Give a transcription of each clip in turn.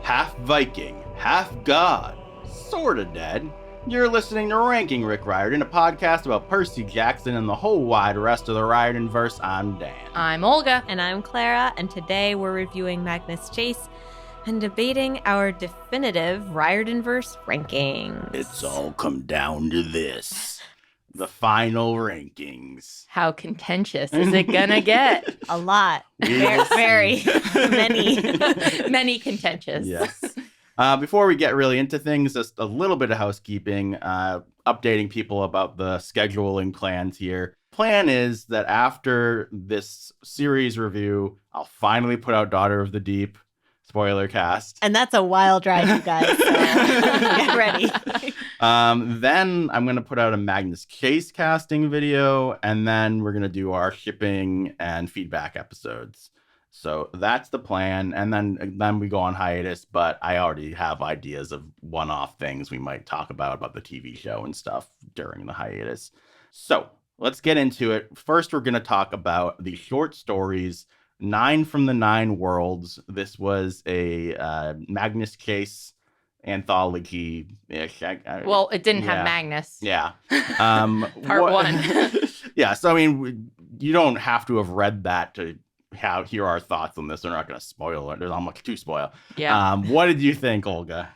half Viking, half god, sorta dead. You're listening to Ranking Rick Riordan, a podcast about Percy Jackson and the whole wide rest of the Riordanverse. I'm Dan. I'm Olga. And I'm Clara, and today we're reviewing Magnus Chase and debating our definitive Riordanverse rankings. It's all come down to this. The final rankings. How contentious is it gonna get? A lot. Yes. Very many. Many contentious. Yes. Before we get really into things, just a little bit of housekeeping, updating people about the scheduling plans here. Plan is that after this series review, I'll finally put out Daughter of the Deep, spoiler cast. And that's a wild ride, you guys, so get ready. Then I'm going to put out a Magnus Chase casting video, and then we're going to do our shipping and feedback episodes. So that's the plan, and then we go on hiatus, but I already have ideas of one-off things we might talk about the TV show and stuff during the hiatus. So let's get into it. First, we're going to talk about the short stories, 9 from the 9 Worlds. This was a Magnus Chase anthology-ish. Well, it didn't have Magnus. Yeah. Part 1. Yeah, so I mean, you don't have to have read that to hear our thoughts on this. We're not going to spoil it. There's not much to spoil. Yeah. What did you think, Olga?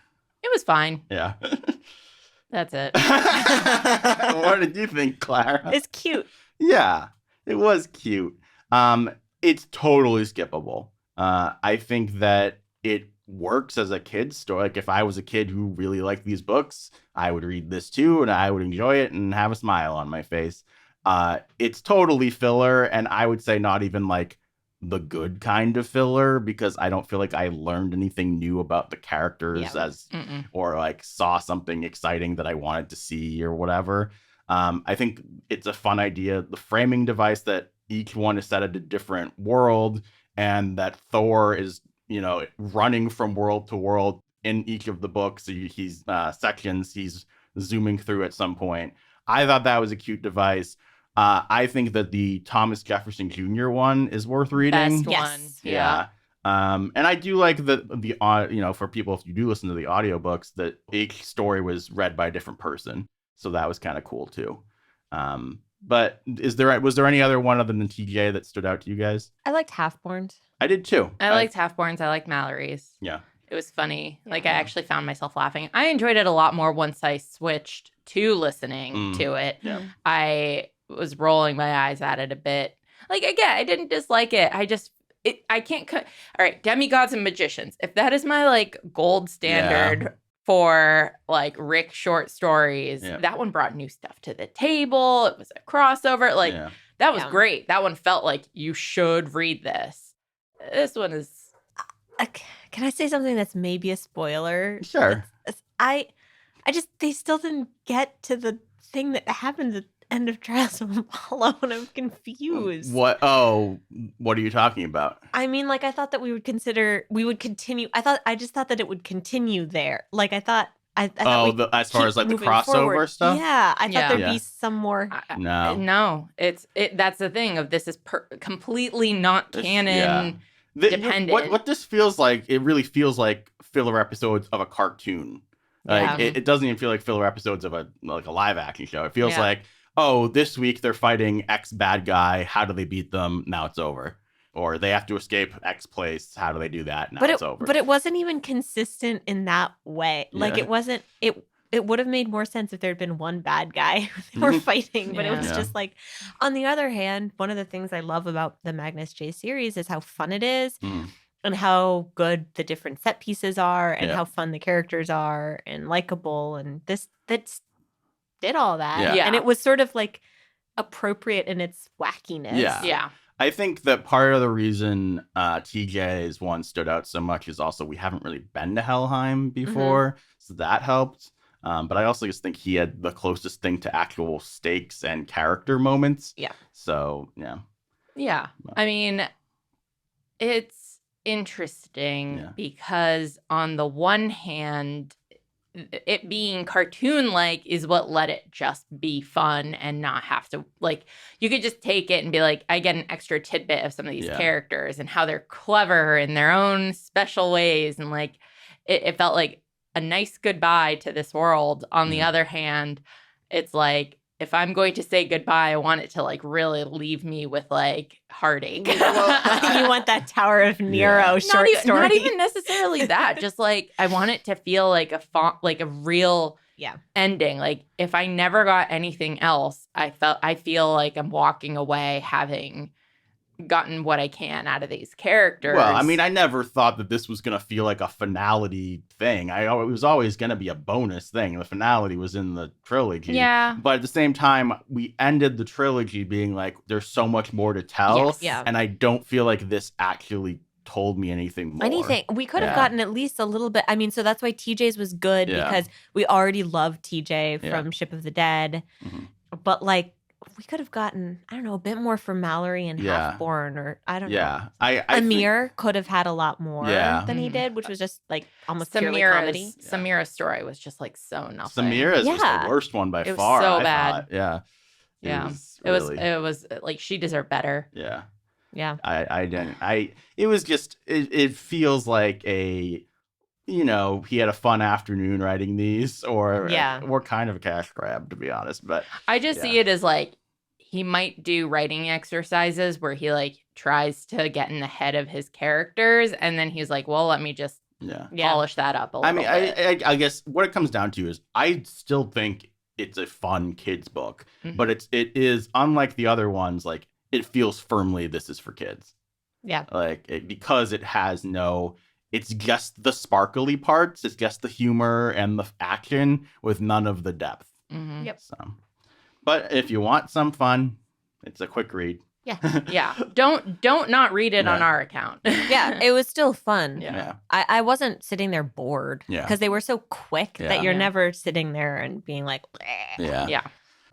It was fine. Yeah. That's it. What did you think, Clara? It's cute. Yeah, it was cute. It's totally skippable. I think that it works as a kid's story. Like, if I was a kid who really liked these books, I would read this too, and I would enjoy it and have a smile on my face. It's totally filler, and I would say not even like the good kind of filler, because I don't feel like I learned anything new about the characters or like saw something exciting that I wanted to see or whatever. I think it's a fun idea. The framing device that each one is set at a different world, and that Thor is, running from world to world in each of the books. So he's sections he's zooming through at some point. I thought that was a cute device. I think that the Thomas Jefferson Jr. one is worth reading. Best one. Yeah. And I do like the for people, if you do listen to the audiobooks, that each story was read by a different person. So that was kind of cool too. But was there any other one other than TJ that stood out to you guys? I liked Half-Borns. I did too. I liked Half-Borns. I liked Mallory's. Yeah. It was funny. Like, I actually found myself laughing. I enjoyed it a lot more once I switched to listening to it. Yeah. I was rolling my eyes at it a bit. Like, again, I didn't dislike it. I can't cut. All right, demigods and magicians. If that is my like gold standard for like Rick short stories, that one brought new stuff to the table. It was a crossover. Like, that was great. That one felt like you should read this. This one is. Can I say something that's maybe a spoiler? Sure. They still didn't get to the thing that happened at the end of Trials of Apollo, and I'm confused. What? Oh, what are you talking about? I mean, like, I thought that we would continue. I just thought that it would continue there. Like, I thought as far as like the crossover forward. Stuff? Yeah, I thought there'd be some more. No, that's the thing of this is completely not canon. Dependent. What this feels like, it really feels like filler episodes of a cartoon. Like it doesn't even feel like filler episodes of a live action show. It feels like, oh, this week they're fighting X bad guy. How do they beat them? Now it's over. Or they have to escape X place. How do they do that? Now it's over. But it wasn't even consistent in that way. Like, it wasn't. It would have made more sense if there had been one bad guy they were fighting. But it was just like, on the other hand, one of the things I love about the Magnus Chase series is how fun it is and how good the different set pieces are and how fun the characters are and likable. And that did all that. Yeah. And it was sort of like appropriate in its wackiness. Yeah. I think that part of the reason TJ's one stood out so much is also we haven't really been to Helheim before. So that helped. But I also just think he had the closest thing to actual stakes and character moments. Yeah. So, yeah. Yeah. I mean, it's interesting because on the one hand, it being cartoon-like is what let it just be fun and not have to, like, you could just take it and be like, I get an extra tidbit of some of these characters and how they're clever in their own special ways. And, like, it felt like a nice goodbye to this world. On the other hand, it's like, if I'm going to say goodbye, I want it to like really leave me with like heartache. You want that Tower of Nero short story. Not even necessarily that. Just like I want it to feel like a real ending. Like if I never got anything else, I feel like I'm walking away having gotten what I can out of these characters. Well, I mean, I never thought that this was going to feel like a finality thing. It was always going to be a bonus thing. The finality was in the trilogy. Yeah. But at the same time, we ended the trilogy being like, there's so much more to tell. Yes. Yeah. And I don't feel like this actually told me anything more. We could have gotten at least a little bit. I mean, so that's why TJ's was good because we already loved TJ from Ship of the Dead. Mm-hmm. But like, we could have gotten, I don't know, a bit more from Mallory and Halfborn, or I don't know. Amir could have had a lot more than he did, which was just like almost purely comedy. Samira's story was just like so nothing. Samira's was the worst one by far. It was so bad. Thought. Yeah. It was like she deserved better. Yeah. Yeah. I didn't. It was just, it feels like he had a fun afternoon writing these, or kind of a cash grab, to be honest. But I just see it as like he might do writing exercises where he like tries to get in the head of his characters, and then he's like, well, let me just polish that up a little bit. I guess what it comes down to is I still think it's a fun kids book, but it is, unlike the other ones, like it feels firmly this is for kids. Yeah. Like because it has it's just the sparkly parts. It's just the humor and the action with none of the depth. Mm-hmm. Yep. So, but if you want some fun, it's a quick read. Yeah. Yeah. Don't not read it on our account. Yeah. It was still fun. Yeah. I wasn't sitting there bored because they were so quick that you're never sitting there and being like, bleh. Yeah.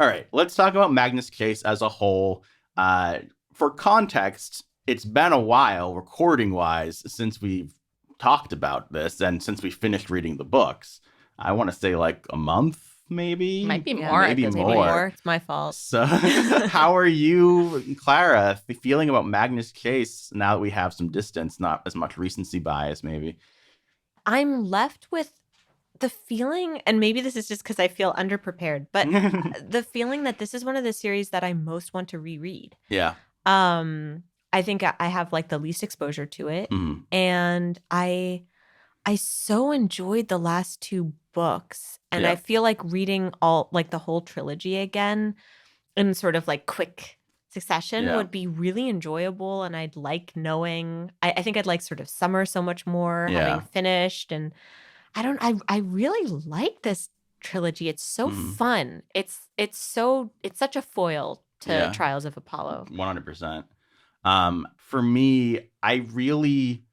All right. Let's talk about Magnus Chase as a whole. For context, it's been a while recording wise since we've talked about this, and since we finished reading the books. I want to say like a month, maybe. Might be more. Maybe more. It's my fault. So how are you, Clara, feeling about Magnus Chase now that we have some distance, not as much recency bias, maybe? I'm left with the feeling, and maybe this is just because I feel underprepared, but the feeling that this is one of the series that I most want to reread. Yeah. I think I have like the least exposure to it. Mm-hmm. And I so enjoyed the last two books. And I feel like reading all like the whole trilogy again in sort of like quick succession would be really enjoyable. And I'd like knowing, I think I'd like sort of Summer so much more having finished. And I really like this trilogy. It's so fun. It's such a foil to Trials of Apollo. 100%. For me, I really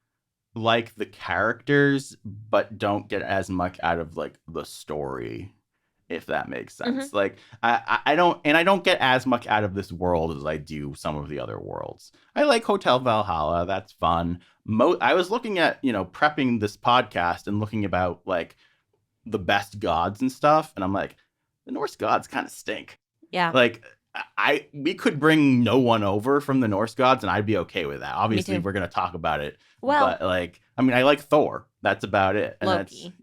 like the characters, but don't get as much out of like the story, if that makes sense. Mm-hmm. Like I don't get as much out of this world as I do some of the other worlds. I like Hotel Valhalla. That's fun. I was looking at, prepping this podcast and looking about like the best gods and stuff. And I'm like, the Norse gods kind of stink. Yeah. Like, we could bring no one over from the Norse gods and I'd be okay with that. Obviously, we're going to talk about it. Well, but like, I mean, I like Thor. That's about it. And Loki.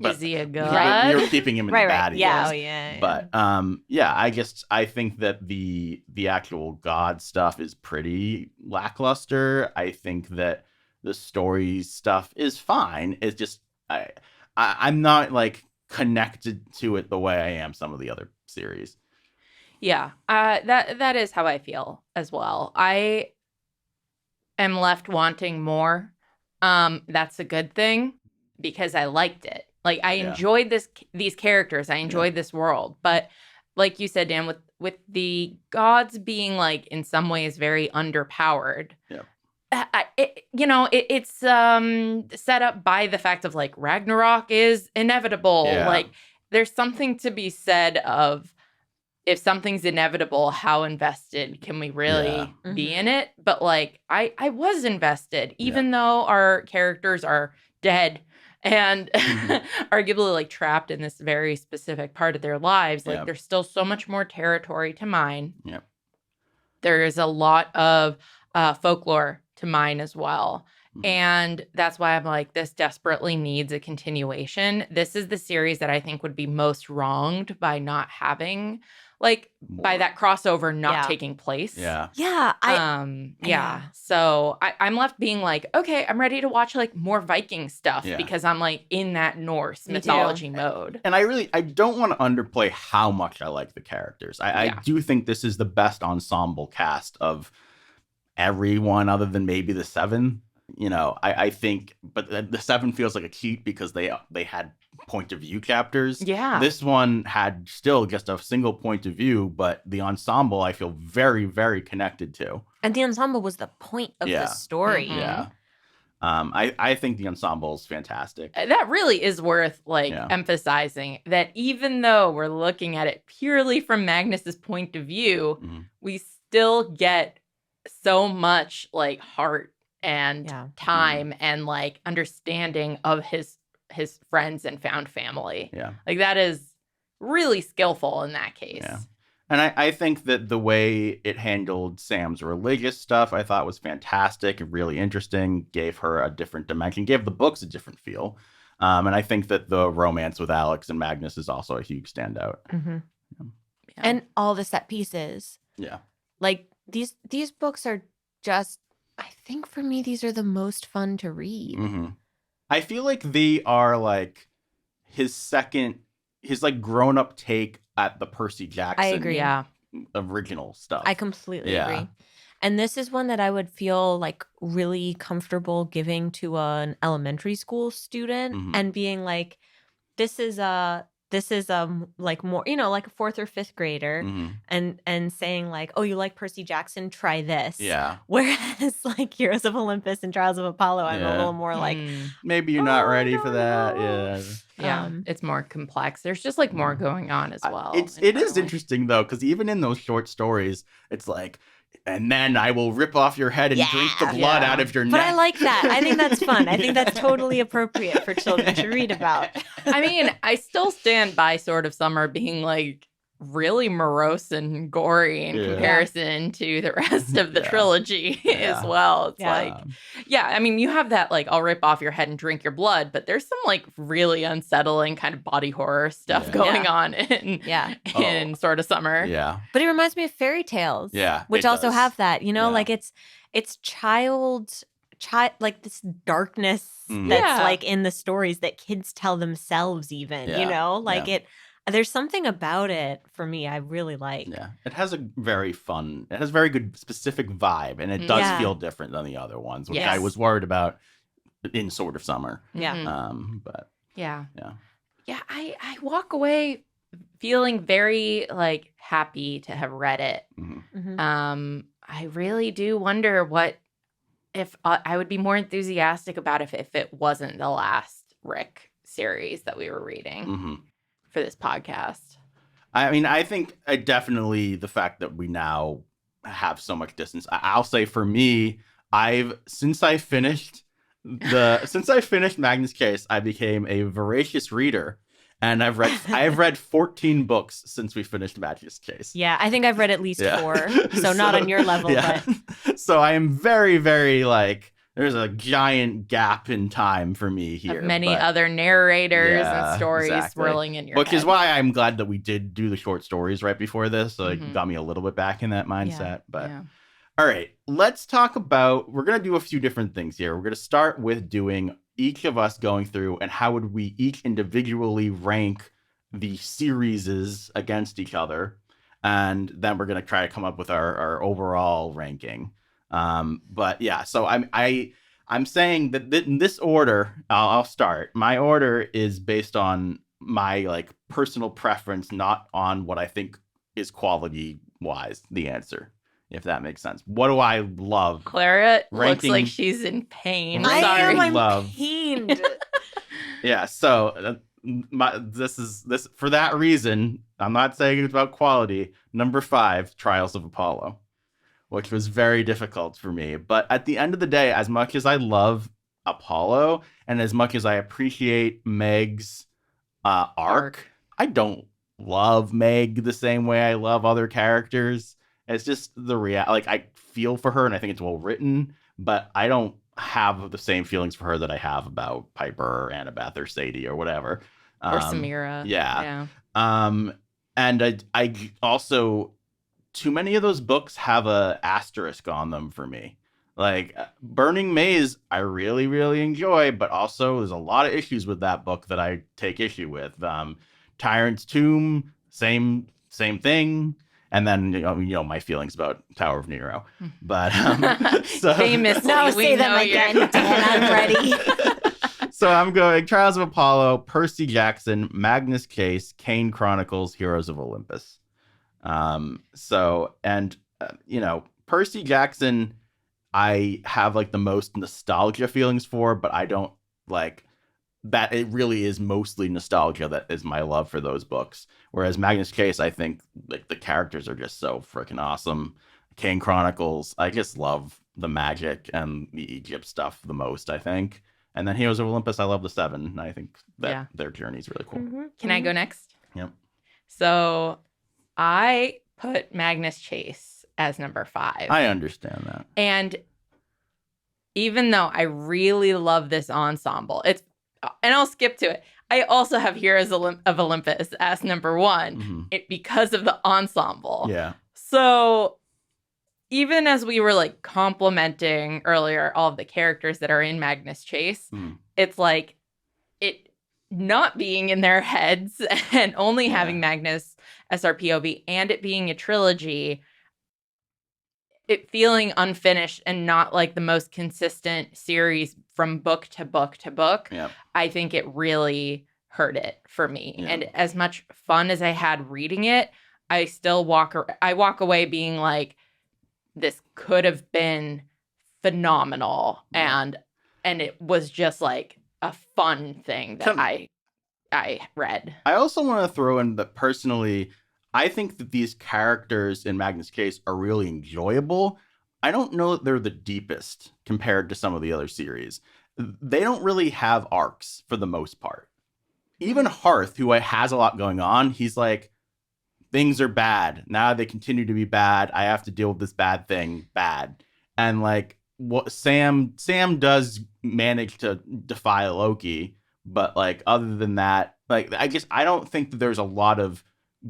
Is he a god? You're keeping him in the bad. Yeah. Oh, yeah. But I think that the actual god stuff is pretty lackluster. I think that the story stuff is fine. It's just I'm not like connected to it the way I am some of the other series. Yeah, that is how I feel as well. I am left wanting more. That's a good thing because I liked it. Like I enjoyed these characters. I enjoyed this world. But like you said, Dan, with the gods being like in some ways very underpowered. Yeah. It's set up by the fact of like Ragnarok is inevitable. Yeah. Like there's something to be said of, if something's inevitable, how invested can we really be in it? But like, I was invested, even though our characters are dead and arguably like trapped in this very specific part of their lives. Like there's still so much more territory to mine. Yep. There is a lot of folklore to mine as well. And that's why I'm like, this desperately needs a continuation. This is the series that I think would be most wronged by not having, like, by that crossover not taking place. Yeah. Yeah. So I'm left being like, okay, I'm ready to watch like more Viking stuff because I'm like in that Norse mythology mode. And I don't want to underplay how much I like the characters. I do think this is the best ensemble cast of everyone other than maybe the Seven. You know, I think, but the Seven feels like a cheat because they had point of view chapters. Yeah. This one had still just a single point of view, but the ensemble I feel very, very connected to. And the ensemble was the point of the story. Mm-hmm. Yeah. I think the ensemble is fantastic. That really is worth emphasizing that even though we're looking at it purely from Magnus's point of view, we still get so much like heart and time and like understanding of his friends and found family. Yeah. Like that is really skillful in that case. Yeah. And I think that the way it handled Sam's religious stuff, I thought was fantastic and really interesting, gave her a different dimension, gave the books a different feel. And I think that the romance with Alex and Magnus is also a huge standout. Mm-hmm. Yeah. And all the set pieces. Yeah. Like these books are just, I think for me, these are the most fun to read. Mm-hmm. I feel like they are like his like grown up take at the Percy Jackson. I agree. Original stuff. I completely agree. And this is one that I would feel like really comfortable giving to an elementary school student and being like, this is like more, you know, like a 4th or 5th grader and saying like, oh, you like Percy Jackson? Try this. Yeah. Whereas like Heroes of Olympus and Trials of Apollo, I'm a little more like, maybe you're not ready for that. Yeah. It's more complex. There's just like more going on as well. It is interesting though, because even in those short stories, it's like, and then I will rip off your head and drink the blood out of your neck. But I like that. I think that's fun. I think that's totally appropriate for children to read about. I mean, I still stand by Sword of Summer being like really morose and gory in comparison to the rest of the trilogy as well. It's like, I mean, you have that like, I'll rip off your head and drink your blood, but there's some like really unsettling kind of body horror stuff going on in Sword of Summer. Yeah. But it reminds me of fairy tales. Yeah. Which also have that, you know, like it's child like this darkness that's like in the stories that kids tell themselves even, you know, like there's something about it for me I really like. Yeah. It has very good specific vibe, and it does feel different than the other ones, which I was worried about in Sword of Summer. Yeah. But yeah, I walk away feeling very like happy to have read it. I really do wonder what if I would be more enthusiastic about if it wasn't the last Rick series that we were reading for this podcast. I mean, I think definitely the fact that we now have so much distance. I'll say for me, since I finished Magnus Chase, I became a voracious reader. And I've read 14 books since we finished Magnus Chase. Yeah, I think I've read at least 4. So not on your level, but so I am very, very like there's a giant gap in time for me here. Of many other narrators and stories swirling in your head. Which is why I'm glad that we did do the short stories right before this. So it got me a little bit back in that mindset. But all right, let's talk about, we're going to do a few different things here. We're going to start with doing each of us going through and how would we each individually rank the series against each other. And then we're going to try to come up with our overall ranking. But yeah, so I'm saying that in this order, I'll start. My order is based on my like personal preference, not on what I think is quality wise, the answer. If that makes sense. What do I love? Clara looks like she's in pain. I'm pained. Yeah, so this for that reason, I'm not saying it's about quality. Number 5, Trials of Apollo, which was very difficult for me. But at the end of the day, as much as I love Apollo and as much as I appreciate Meg's arc, I don't love Meg the same way I love other characters. It's just the like I feel for her and I think it's well written, but I don't have the same feelings for her that I have about Piper or Annabeth or Sadie or whatever. Or Samira. Yeah. And I also, too many of those books have a asterisk on them for me. Like Burning Maze, I really, really enjoy, but also there's a lot of issues with that book that I take issue with. Tyrant's Tomb, same thing. And then you know my feelings about Tower of Nero, but so famously, no, say them again, Dan. I'm ready. So I'm going Trials of Apollo, Percy Jackson, Magnus Chase, Kane Chronicles, Heroes of Olympus. Percy Jackson, I have like the most nostalgia feelings for, but I don't like that. It really is mostly nostalgia that is my love for those books. Whereas Magnus Chase, I think like the characters are just so freaking awesome. Kane Chronicles, I just love the magic and the Egypt stuff the most, I think. And then Heroes of Olympus, I love the 7. I think that their journey is really cool. Mm-hmm. Can I go next? Yep. So I put Magnus Chase as number 5. I understand that. And even though I really love this ensemble, and I'll skip to it. I also have Heroes of Olympus as number 1 because of the ensemble. Yeah. So even as we were like complimenting earlier all of the characters that are in Magnus Chase, it's like it not being in their heads and only having Magnus as our POV and it being a trilogy, it feeling unfinished and not like the most consistent series from book to book to book. Yep. I think it really hurt it for me. Yeah. And as much fun as I had reading it, I still walk away being like, this could have been phenomenal. And it was just like a fun thing that I read. I also want to throw in that personally, I think that these characters in Magnus Chase are really enjoyable. I don't know that they're the deepest compared to some of the other series. They don't really have arcs for the most part. Even Hearth, who has a lot going on, he's like, things are bad. Now they continue to be bad. I have to deal with this bad thing. Bad. And like what Sam does manage to defy Loki, but like other than that, like I don't think that there's a lot of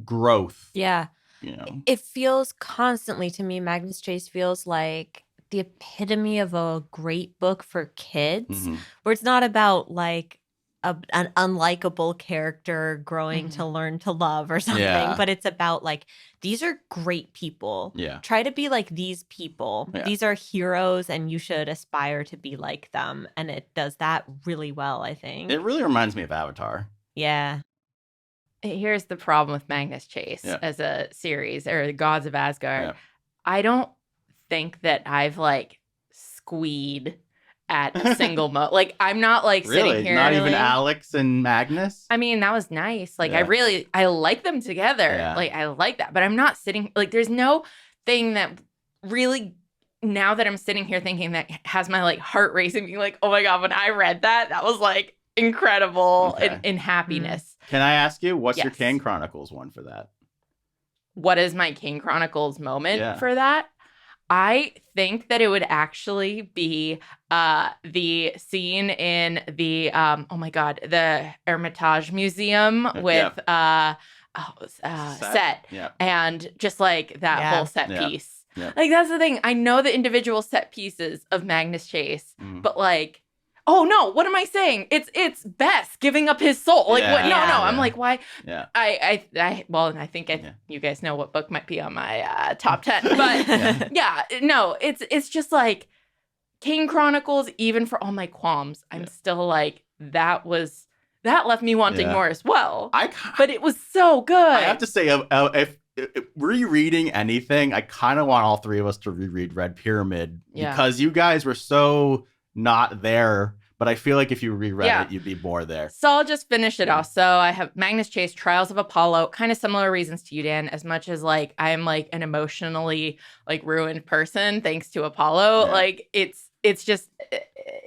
growth. Yeah. You know. It feels constantly to me, Magnus Chase feels like the epitome of a great book for kids, where it's not about like an unlikable character growing to learn to love or something, but it's about like, these are great people. Yeah. Try to be like these people. Yeah. These are heroes and you should aspire to be like them. And it does that really well, I think. It really reminds me of Avatar. Yeah. Here's the problem with Magnus Chase as a series, or the Gods of Asgard. Yeah. I don't think that I've like squeed at a single like I'm not like sitting here. Not even Alex and Magnus? I mean, that was nice. Like I like them together. Yeah. Like I like that. But I'm not sitting like there's no thing that really, now that I'm sitting here thinking, that has my like heart racing, being like, oh my God, when I read that was like incredible in happiness. Can I ask you, what's your Kane Chronicles one for that? What is my Kane Chronicles moment for that? I think that it would actually be the scene in the the Hermitage Museum with set. Yep. And just like that whole set piece. Yep. Like that's the thing. I know the individual set pieces of Magnus Chase, but like, oh no, what am I saying? It's Bess giving up his soul. Like what? No. I'm like, why? Yeah. I think you guys know what book might be on my top 10. But it's just like Kane Chronicles. Even for all my qualms, I'm still like, that left me wanting more as well. But it was so good. I have to say, if rereading anything, I kind of want all three of us to reread Red Pyramid because you guys were so not there, but I feel like if you reread it, you'd be more there. So I'll just finish it off. So I have Magnus Chase, Trials of Apollo, kind of similar reasons to you, Dan, as much as like I'm like an emotionally like ruined person thanks to Apollo. Yeah. Like it's just,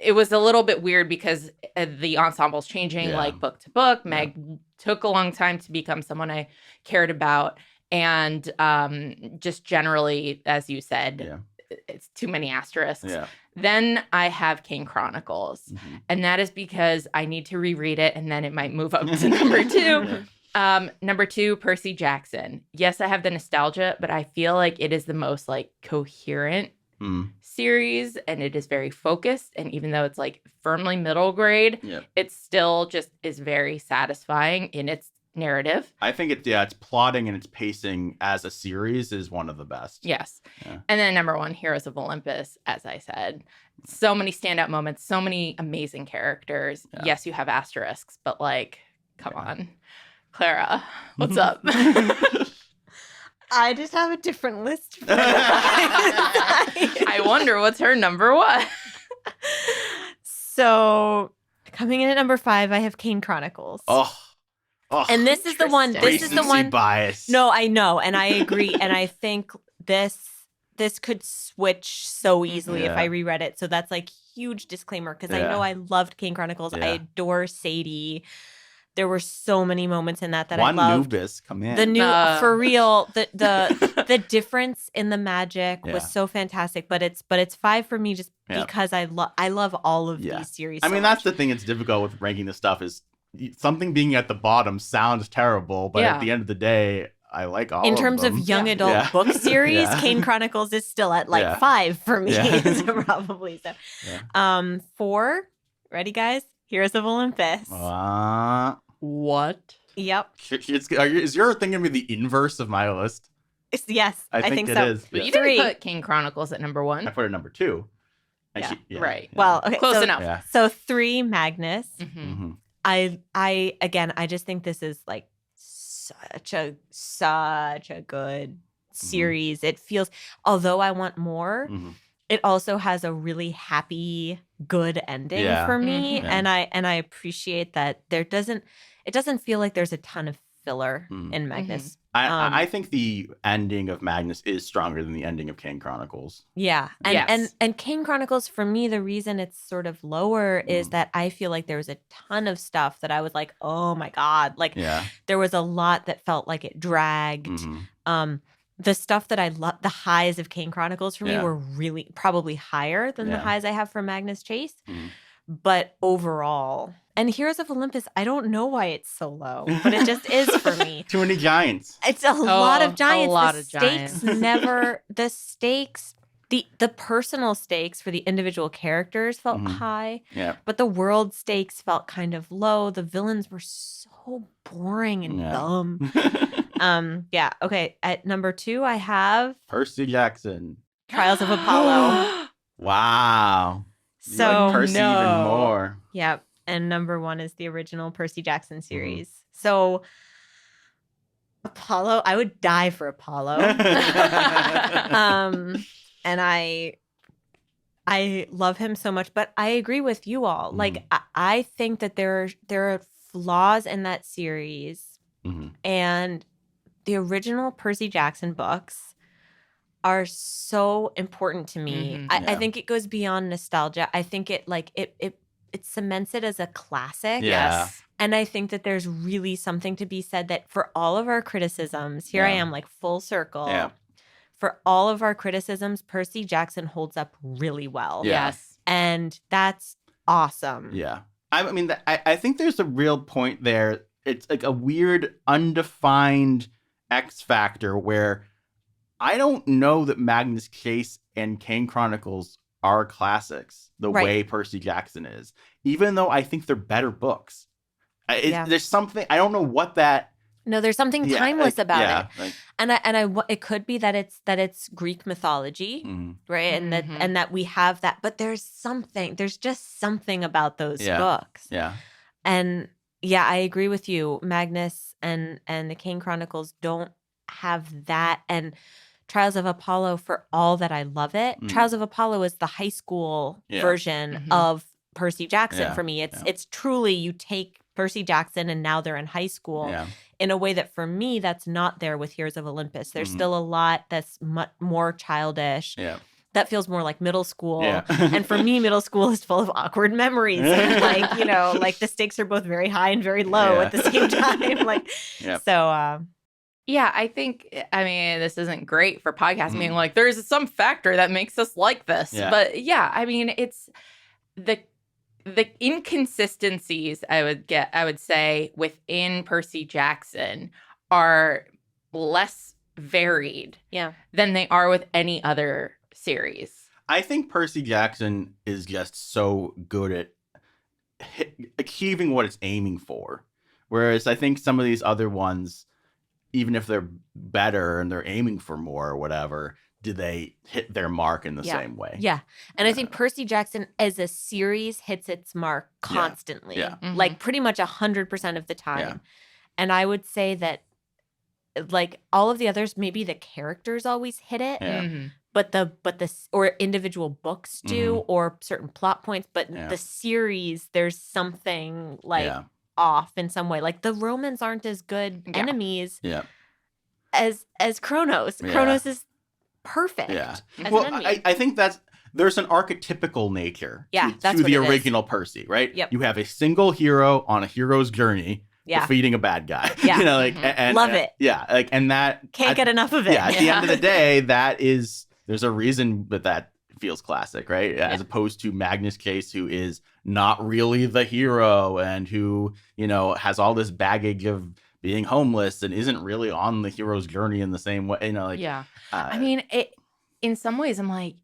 it was a little bit weird because the ensemble's changing like book to book. Meg took a long time to become someone I cared about. And just generally, as you said, it's too many asterisks. Yeah. Then I have Kane Chronicles. Mm-hmm. And that is because I need to reread it and then it might move up to number 2. Number 2, Percy Jackson. Yes, I have the nostalgia, but I feel like it is the most like coherent series, and it is very focused. And even though it's like firmly middle grade, it still just is very satisfying in its narrative. I think its plotting and its pacing as a series is one of the best. Yes. Yeah. And then number 1, Heroes of Olympus, as I said. So many standout moments, so many amazing characters. Yeah. Yes, you have asterisks, but like, come on. Clara, what's up? I just have a different list. I wonder what's her number 1. So, coming in at number 5, I have Kane Chronicles. Oh, and this is the one. This is the one. Bias. No, I know, and I agree, and I think this could switch so easily if I reread it. So that's like huge disclaimer because I know I loved Kane Chronicles. I adore Sadie. There were so many moments in that I loved. Nubis, come in. The new, for real, the difference in the magic was so fantastic. But it's 5 for me just because I love all of these series. I mean, that's the thing. It's difficult with ranking the stuff is something being at the bottom sounds terrible, but at the end of the day, I like all of them. In terms of young adult book series, Kane Chronicles is still at like 5 for me. So probably so. Yeah. 4, ready guys? Heroes of Olympus. What? Yep. Is your thing going to be the inverse of my list? Yes, I think it so. is. But you didn't put Kane Chronicles at number 1. I put it at number 2. Right. Well, okay. Close enough. Yeah. So 3, Magnus. Mm-hmm. I just think this is like such a good series. It feels, although I want more, it also has a really happy, good ending for me, and I appreciate that it doesn't feel like there's a ton of filler in Magnus. I think the ending of Magnus is stronger than the ending of Kane Chronicles. Yeah, and Kane Chronicles for me, the reason it's sort of lower is that I feel like there was a ton of stuff that I was like, oh my god, like there was a lot that felt like it dragged. The stuff that I love, the highs of Kane Chronicles for me were really probably higher than the highs I have for Magnus Chase. But overall, and Heroes of Olympus, I don't know why it's so low, but it just is for me. Too many giants. It's a lot of giants. The stakes, the personal stakes for the individual characters felt high. Yeah. But the world stakes felt kind of low. The villains were so boring and dumb. Okay. At number 2, I have Percy Jackson. Trials of Apollo. Wow. So you like Percy even more. Yep. And number 1 is the original Percy Jackson series. So Apollo, I would die for Apollo. And I love him so much, but I agree with you all. Like I think that there are flaws in that series, and the original Percy Jackson books are so important to me. I think it goes beyond nostalgia. I think it cements it as a classic. Yes. And I think that there's really something to be said that for all of our criticisms, here I am like full circle. Yeah. For all of our criticisms, Percy Jackson holds up really well. Yes. And that's awesome. Yeah. I mean, I think there's a real point there. It's like a weird, undefined X factor where I don't know that Magnus Chase and Kane Chronicles are classics the way Percy Jackson is, even though I think they're better books. There's something, I don't know what that. No, there's something timeless about it. And it could be that it's Greek mythology, right? And that we have that, but there's just something about those books. Yeah. And I agree with you. Magnus and the Kane Chronicles don't have that. And Trials of Apollo, for all that I love it, Trials of Apollo is the high school version of Percy Jackson for me. It's truly, you take Percy Jackson and now they're in high school in a way that for me, that's not there with Heroes of Olympus. There's still a lot that's much more childish. Yeah. That feels more like middle school. Yeah. And for me, middle school is full of awkward memories. And like the stakes are both very high and very low at the same time. So Yeah, I think, I mean, this isn't great for podcasting being like, there's some factor that makes us like this. Yeah. But yeah, I mean, it's the inconsistencies I would say within Percy Jackson are less varied than they are with any other series. I think Percy Jackson is just so good at achieving what it's aiming for. Whereas I think some of these other ones, even if they're better and they're aiming for more or whatever, do they hit their mark in the same way? Yeah. And I think Percy Jackson as a series hits its mark constantly. Yeah. Like pretty much 100% of the time. Yeah. And I would say that like all of the others, maybe the characters always hit it. Yeah. But the or individual books do or certain plot points, but the series, there's something like off in some way. Like the Romans aren't as good enemies as Kronos. Kronos is perfect. Yeah. As Well, an enemy. I think there's an archetypical nature that's to what the it is. original Percy, right? Yep. You have a single hero on a hero's journey defeating a bad guy. Yeah. You know, like and Love it. Yeah, like and that Can't get enough of it. Yeah, at the end of the day, there's a reason that feels classic, right? As opposed to Magnus Chase, who is not really the hero and who, you know, has all this baggage of being homeless and isn't really on the hero's journey in the same way, you know, like I mean, in some ways I'm like,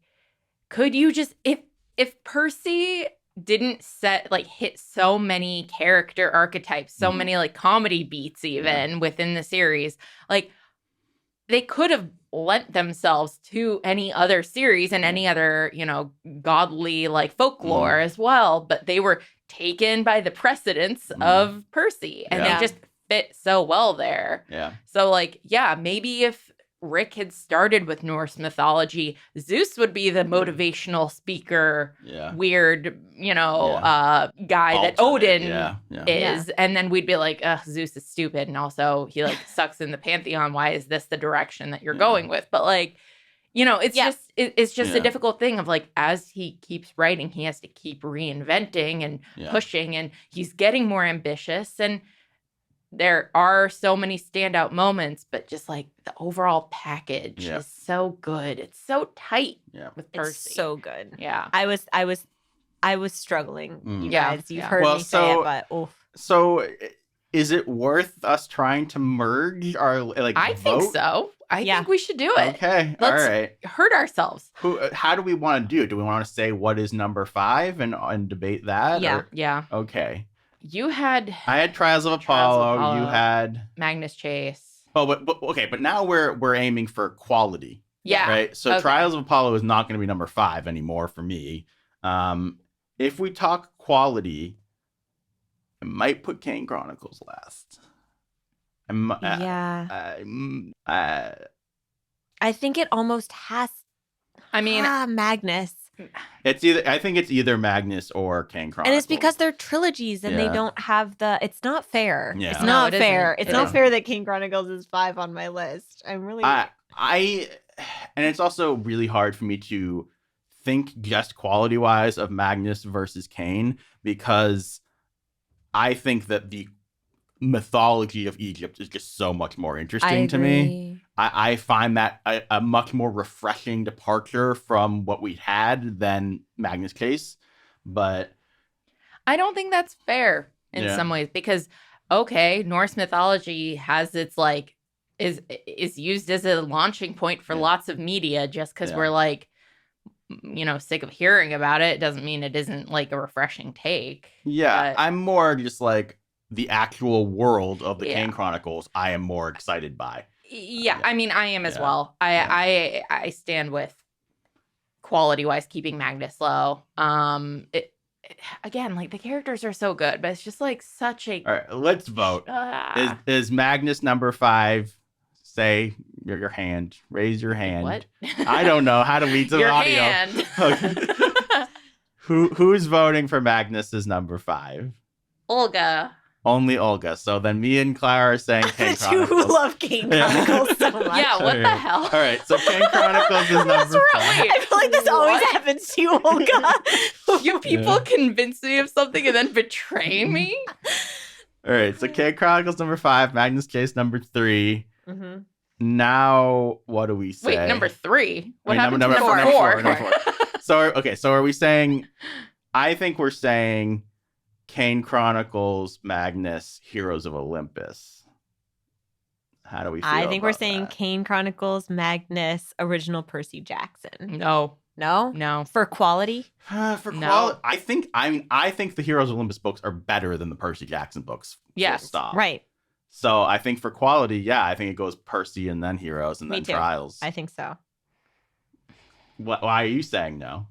could you just if Percy didn't hit so many character archetypes, so many like comedy beats even within the series, like they could have lent themselves to any other series and any other, you know, godly like folklore as well, but they were taken by the precedence of Percy and they just fit so well there. Yeah. So like, yeah, maybe if Rick had started with Norse mythology, Zeus would be the motivational speaker, weird, you know, guy that Odin is. And then we'd be like, ugh, Zeus is stupid. And also he like sucks in the pantheon. Why is this the direction that you're going with? But like, you know, it's just a difficult thing of like, as he keeps writing, he has to keep reinventing and pushing and he's getting more ambitious. And there are so many standout moments, but just like the overall package is so good. It's so tight with Percy. It's so good. Yeah. I was struggling, you guys. You've heard me say it, but oof. So is it worth us trying to merge our like I vote? think so. I think we should do it. Okay. Let's all right. hurt ourselves. How do we want to do it? Do we want to say what is number 5 and debate that? Yeah. Or? Yeah. Okay. I had Trials of Apollo. You had Magnus Chase. Oh, but now we're aiming for quality. Yeah. Right. So Trials of Apollo is not going to be number 5 anymore for me. If we talk quality, I might put Kane Chronicles last. I think it almost has. I mean, Magnus. I think it's either Magnus or Kane Chronicles. And it's because they're trilogies and they don't have it's not fair. Yeah. It's not fair. Isn't. It's not fair that Kane Chronicles is 5 on my list. I'm really and it's also really hard for me to think just quality wise of Magnus versus Kane because I think that the mythology of Egypt is just so much more interesting to me. I find that a much more refreshing departure from what we had than Magnus Chase, but I don't think that's fair in some ways because Norse mythology has its like is used as a launching point for lots of media just because we're like, you know, sick of hearing about it. It doesn't mean it isn't like a refreshing take. Yeah, I'm more just like the actual world of the Kane Chronicles I am more excited by. Yeah, I mean, I am as well. I stand with quality-wise keeping Magnus low. Again, like the characters are so good, but it's just like such a... All right, let's vote. Is Magnus number 5? Say your hand. Raise your hand. What? I don't know. How do we do your audio? Hand. Okay. Who's voting for Magnus as number 5? Olga. Only Olga. So then me and Clara are saying Kane Chronicles. You love Kane Chronicles so much. Yeah, what the hell? All right, so Kane Chronicles is number 5. I feel like this always happens to you, Olga. You people convince me of something and then betray me? All right, so Kane Chronicles number 5, Magnus Chase number 3. Mm-hmm. Now, what do we say? Wait, number 3. What I mean, happened number to number 4? Number 4. So are we saying? I think we're saying Kane Chronicles, Magnus, Heroes of Olympus. How do we feel I think we're about saying that? Kane Chronicles, Magnus, original Percy Jackson. No. No? For quality? For No. quality, I think the Heroes of Olympus books are better than the Percy Jackson books. Full Yes. stop. Right. So I think for quality, yeah, I think it goes Percy and then Heroes and Me then too. Trials. I think so. Why are you saying no?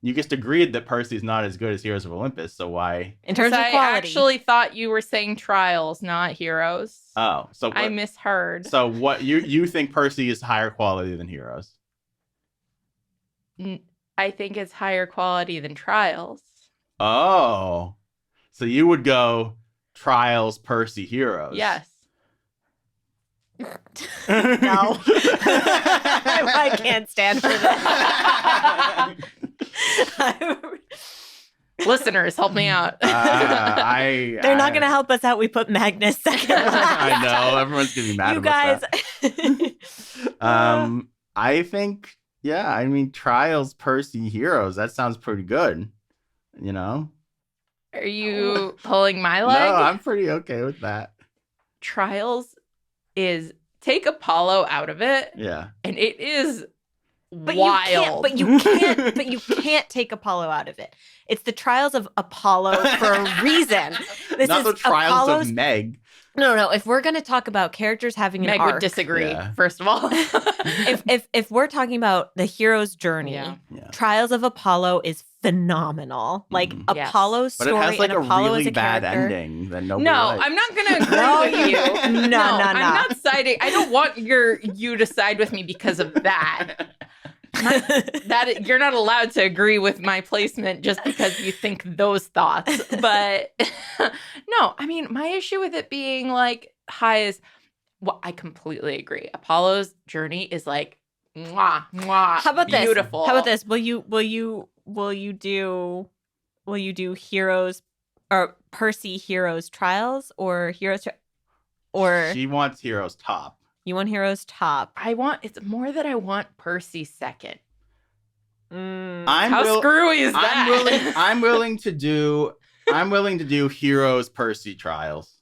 You just agreed that Percy is not as good as Heroes of Olympus, so why? In terms of I quality. actually thought you were saying Trials, not Heroes. Oh, so what, I misheard. So what you think Percy is higher quality than Heroes? I think it's higher quality than Trials. Oh, so you would go Trials, Percy, Heroes? Yes. No. I can't stand for that. Listeners, help me out. They're not going to help us out. We put Magnus second. I know. Everyone's going to be mad You about guys. that. I think, yeah, I mean, Trials, Percy, Heroes, that sounds pretty good. You know? Are you pulling my leg? No, I'm pretty okay with that. Trials is take Apollo out of it, Yeah. and it is But wild. you can't take Apollo out of it. It's the trials of Apollo for a reason. This Not is the Trials Apollo's... of Meg. No. If we're going to talk about characters having an Meg arc, would disagree. Yeah. First of all, if we're talking about the hero's journey, Yeah. Trials of Apollo is phenomenal. Like Yes. Apollo's But story it has like and a Apollo really as a bad character. ending that nobody no, likes. I'm not gonna agree No, with you. no. I'm not siding. I don't want you to side with me because of that. That you're not allowed to agree with my placement just because you think those thoughts. But no, I mean, my issue with it being like high is, well, I completely agree. Apollo's journey is like, mwah, mwah, How about this? beautiful. How about this? Will you do heroes or Percy heroes trials or heroes or She wants Heroes top. you want heroes top? It's more that I want Percy second. How will- screwy is that? I'm willing to do Heroes Percy Trials.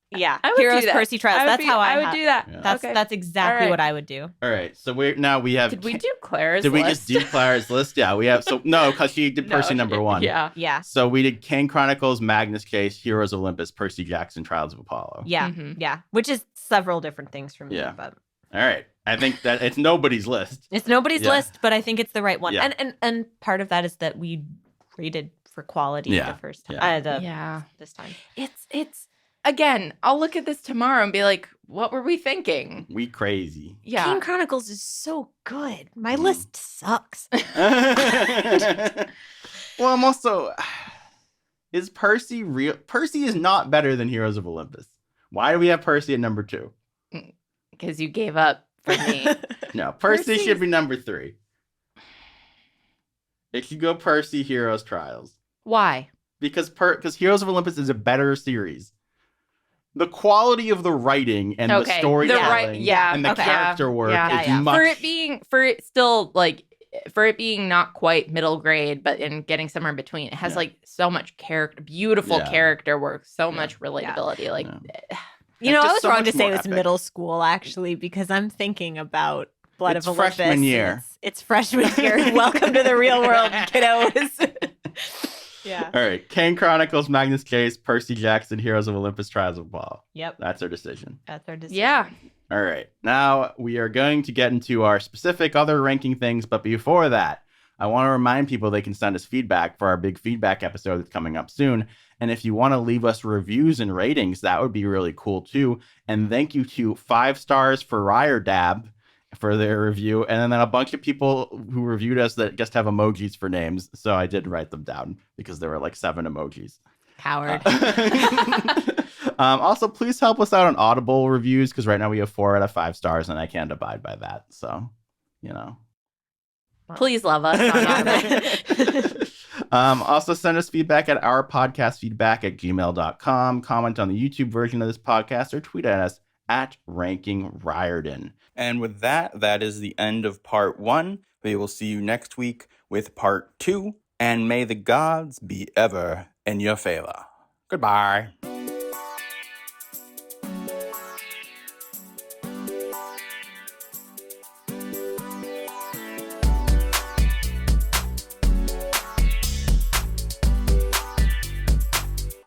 Yeah, I would heroes do that. Percy trials. That's how I would do that. Yeah. That's Okay. that's exactly All right. what I would do. All right, so we have. Did we do Clara's Did we list? just do Clara's list? Yeah, we have. So no, because she did No, Percy number 1. Yeah. Yeah, So we did Kane Chronicles, Magnus Chase, Heroes of Olympus, Percy Jackson, Trials of Apollo. yeah, Mhm. yeah. Which is several different things for me. Yeah. But All right. I think that it's nobody's list. it's nobody's Yeah. list, but I think it's the right one. Yeah. And part of that is that we rated for quality Yeah. the first time. Yeah. Yeah. This time. It's again, I'll look at this tomorrow and be like, what were we thinking? We crazy. Yeah. King Chronicles is so good. My Mm. list sucks. Well, I'm also. Is Percy real? Percy is not better than Heroes of Olympus. Why do we have Percy at number 2? Because you gave up for me. No, Percy Percy's- should be number 3. It should go Percy, Heroes, Trials. Why? Because Heroes of Olympus is a better series. The quality of the writing and the Okay, storytelling yeah, and the okay. character work Yeah, is yeah. much. For it being not quite middle grade, but in getting somewhere in between, it has Yeah. like so much beautiful Yeah. character work, so Yeah. much relatability. Like, You know, It's I just was so wrong much to say more it was epic. middle school, actually, because I'm thinking about Blood It's of Olympus. freshman year. and It's freshman year. Welcome to the real world, kiddos. Yeah. All right, Kane Chronicles, Magnus Chase, Percy Jackson, Heroes of Olympus, Trials of Apollo. Yep. That's our decision. That's our decision. yeah. All right, now we are going to get into our specific other ranking things, but before that, I want to remind people they can send us feedback for our big feedback episode that's coming up soon. And if you want to leave us reviews and ratings, that would be really cool too. And thank you to 5 stars for Riordan for their review. And then a bunch of people who reviewed us that just have emojis for names. So I did write them down because there were like 7 emojis. Coward. Also, please help us out on Audible reviews because right now we have 4 out of 5 stars and I can't abide by that. So, you know. Please love us on Audible. Also send us feedback at ourpodcastfeedback@gmail.com. Comment on the YouTube version of this podcast or tweet at us at Ranking Riordan. And with that, that is the end of part 1. We will see you next week with part 2. And may the gods be ever in your favor. Goodbye.